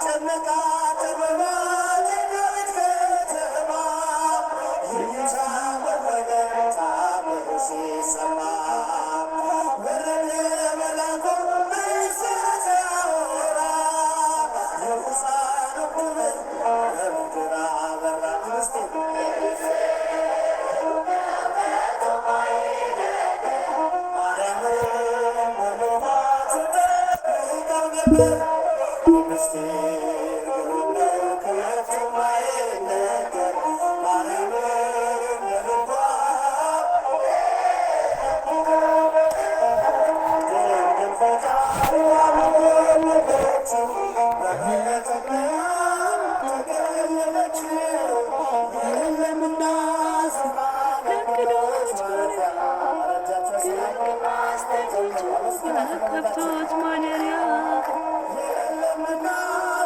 ጨነቃ ተበባ በከብቶች ማደሪያ የለምና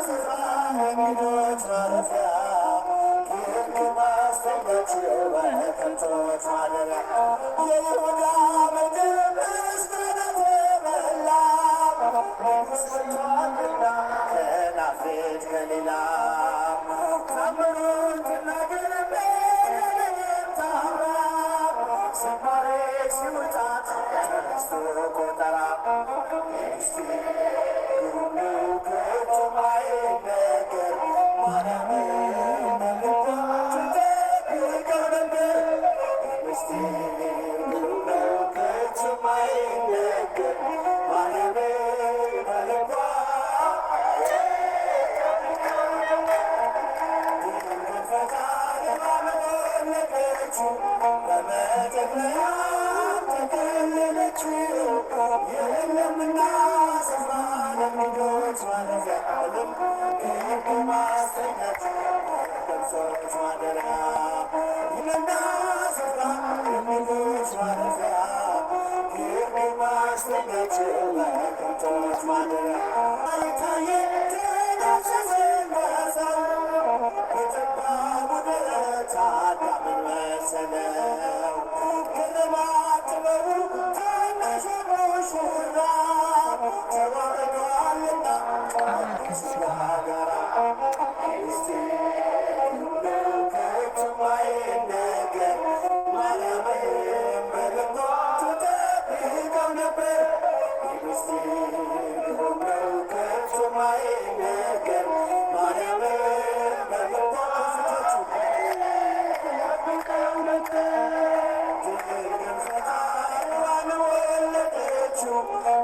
ስፍራ ለእንግዶች ማረፊያ ግርግ ማስተኛቸው በከብቶች ማደሪያ የይሁዳ ምድር እስከ በላ ንጉሥ ከናፍሬት ገሊላ ታምሩን ትናገር ቤተልሔም ታምራ ዝማሬ ሲውጣት ተነስቶ ቆጠራ እስቲ ግሩም ነው ከቶም አይነገር ማርያምን በልቧ ትጠብቀው ነበር እስቲ ግሩም ነው ከቶም አይነገር ማርያምን በልቧ በመጠቅለያ ተከለለችው የለምና ስፍራ ለእንግዶች ማረፊያ ግርግ ማስተኛት በከብቶች ማደሪያ የለምና ስፍራ ለእንግዶች ማረፊያ ግርግ ማስተኛት በከብቶች ማደሪያ ታየ ተዳሰሰ በሰው የጠባቡ ደረት አዳምን መሰለው ግርማት ጥበቡ ታናሽ ሙሽራ ተዋርዷልና ከሥጋ ጋራ እስቲ ነው ከቶም አይነገር ማርያምን በልቧ ትጠብቀው ነበር እስቲ ነው ከቶም አይነገር ማርያምን በልቧ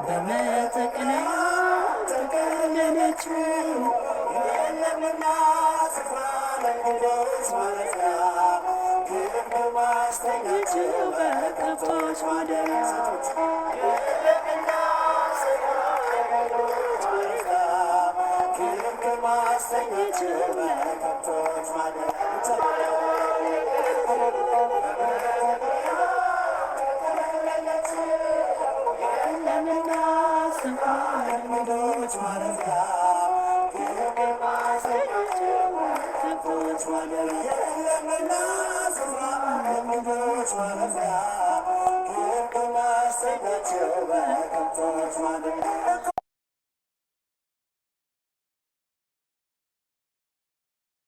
በመጠቅለያ ተከለለችው የለምና ስፍራ ለእንግዶች ማረፊያ ግርግ ማስተኛቸው በከብቶች ማደሪያ የለምና ስፍራ ለእንግዶች ማረፊያ ግርግ ማስተኛቸው በከብቶች ማደሪያ ለምና ስፍራ ለእንግዶች ማረፊያ ግርግ ማስተኛቸው በከብቶች ማደሪያ የለምና ስፍራ ለእንግዶች ማረፊያ ግርግ ማስተኛቸው በከብቶች ማደሪያ